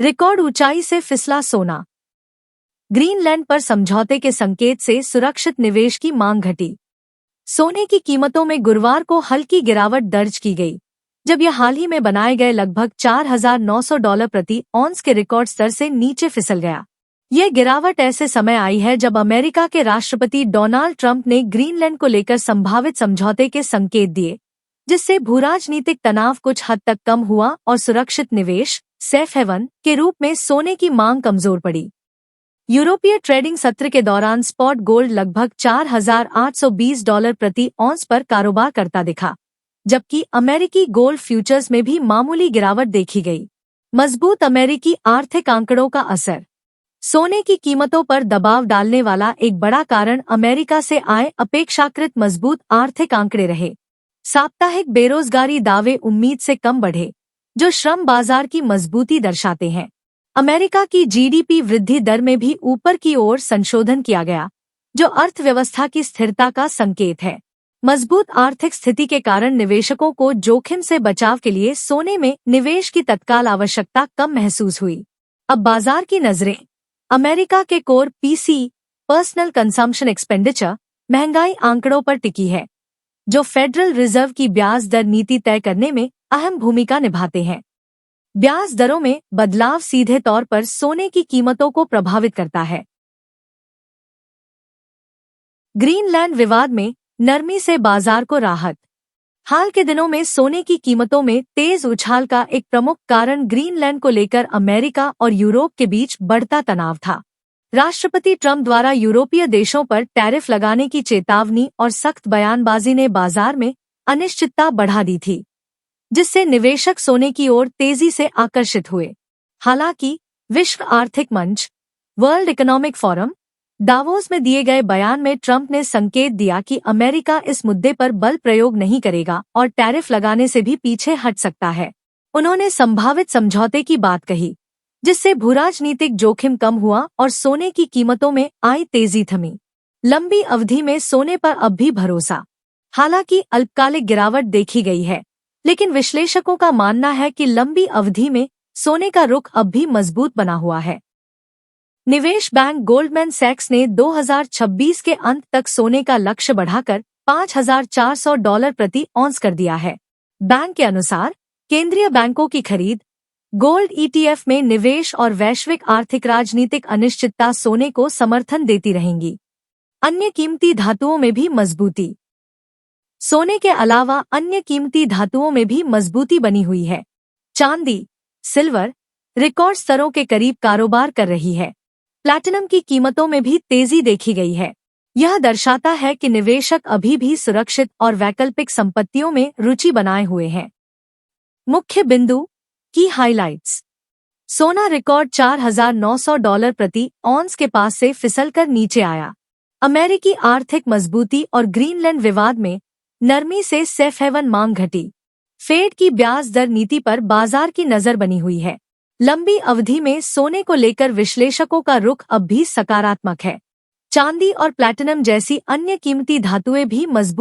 Record ऊंचाई से फिसला सोना। ग्रीनलैंड पर समझौते के संकेत से सुरक्षित निवेश की मांग घटी। सोने की कीमतों में गुरुवार को हल्की गिरावट दर्ज की गई, जब यह हाल ही में बनाए गए लगभग $4,900 प्रति ऑन्स के रिकॉर्ड स्तर से नीचे फिसल गया। यह गिरावट ऐसे समय आई है जब अमेरिका के राष्ट्रपति डोनाल्ड ट्रंप ने ग्रीनलैंड को लेकर संभावित समझौते के संकेत दिए, जिससे भूराजनीतिक तनाव कुछ हद तक कम हुआ और सुरक्षित निवेश सेफ हेवन के रूप में सोने की मांग कमजोर पड़ी। यूरोपीय ट्रेडिंग सत्र के दौरान स्पॉट गोल्ड लगभग $4,820 प्रति ऑन्स पर कारोबार करता दिखा, जबकि अमेरिकी गोल्ड फ्यूचर्स में भी मामूली गिरावट देखी गई। मजबूत अमेरिकी आर्थिक आंकड़ों का असर। सोने की कीमतों पर दबाव डालने वाला एक बड़ा कारण अमेरिका से आए अपेक्षाकृत मजबूत आर्थिक आंकड़े रहे। साप्ताहिक बेरोजगारी दावे उम्मीद से कम बढ़े, जो श्रम बाजार की मजबूती दर्शाते हैं। अमेरिका की जीडीपी वृद्धि दर में भी ऊपर की ओर संशोधन किया गया, जो अर्थव्यवस्था की स्थिरता का संकेत है। मजबूत आर्थिक स्थिति के कारण निवेशकों को जोखिम से बचाव के लिए सोने में निवेश की तत्काल आवश्यकता कम महसूस हुई। अब बाजार की नजरें। अमेरिका के core PC personal consumption expenditure महंगाई आंकड़ों पर टिकी है, जो फेडरल रिजर्व की ब्याज दर नीति तय करने में अहम भूमिका निभाते हैं। ब्याज दरों में बदलाव सीधे तौर पर सोने की कीमतों को प्रभावित करता है। ग्रीनलैंड विवाद में नरमी से बाजार को राहत। हाल के दिनों में सोने की कीमतों में तेज उछाल का एक प्रमुख कारण ग्रीनलैंड को लेकर अमेरिका और यूरोप के बीच बढ़ता तनाव था। राष्ट्रपति ट्रंप द्वारा यूरोपीय देशों पर टैरिफ लगाने की चेतावनी और सख्त बयानबाजी ने बाजार में अनिश्चितता बढ़ा दी थी, जिससे निवेशक सोने की ओर तेजी से आकर्षित हुए। हालांकि विश्व आर्थिक मंच वर्ल्ड इकोनॉमिक फोरम दावोस में दिए गए बयान में ट्रंप ने संकेत दिया कि अमेरिका इस मुद्दे पर बल प्रयोग नहीं करेगा और टैरिफ लगाने से भी पीछे हट सकता है। उन्होंने संभावित समझौते की बात कही, जिससे भूराजनीतिक जोखिम कम हुआ और सोने की कीमतों में आई तेजी थमी। लंबी अवधि में सोने पर अब भी भरोसा। हालांकि अल्पकालिक गिरावट देखी गई है, लेकिन विश्लेषकों का मानना है कि लंबी अवधि में सोने का रुख अब भी मजबूत बना हुआ है। निवेश बैंक गोल्डमैन सैक्स ने 2026 के अंत तक सोने का लक्ष्य बढ़ाकर $5,400 प्रति ऑन्स कर दिया है। बैंक के अनुसार केंद्रीय बैंकों की खरीद, गोल्ड ईटीएफ में निवेश और वैश्विक आर्थिक राजनीतिक अनिश्चितता सोने को समर्थन देती रहेंगी। अन्य कीमती धातुओं में भी मजबूती। सोने के अलावा अन्य कीमती धातुओं में भी मजबूती बनी हुई है। चांदी, सिल्वर रिकॉर्ड स्तरों के करीब कारोबार कर रही है। प्लैटिनम की कीमतों में भी तेजी देखी गई है। यह दर्शाता है कि निवेशक अभी भी सुरक्षित और वैकल्पिक संपत्तियों में रुचि बनाए हुए हैं। मुख्य बिंदु की हाइलाइट्स। सोना रिकॉर्ड $4,900 प्रति ऑन्स के पास से फिसलकर नीचे आया। अमेरिकी आर्थिक मजबूती और ग्रीनलैंड विवाद में नरमी से सेफ हेवन मांग घटी। फेड की ब्याज दर नीति पर बाजार की नजर बनी हुई है। लंबी अवधि में सोने को लेकर विश्लेषकों का रुख अब भी सकारात्मक है। चांदी और प्लैटिनम जैसी अन्य कीमती धातुएं भी मजबूत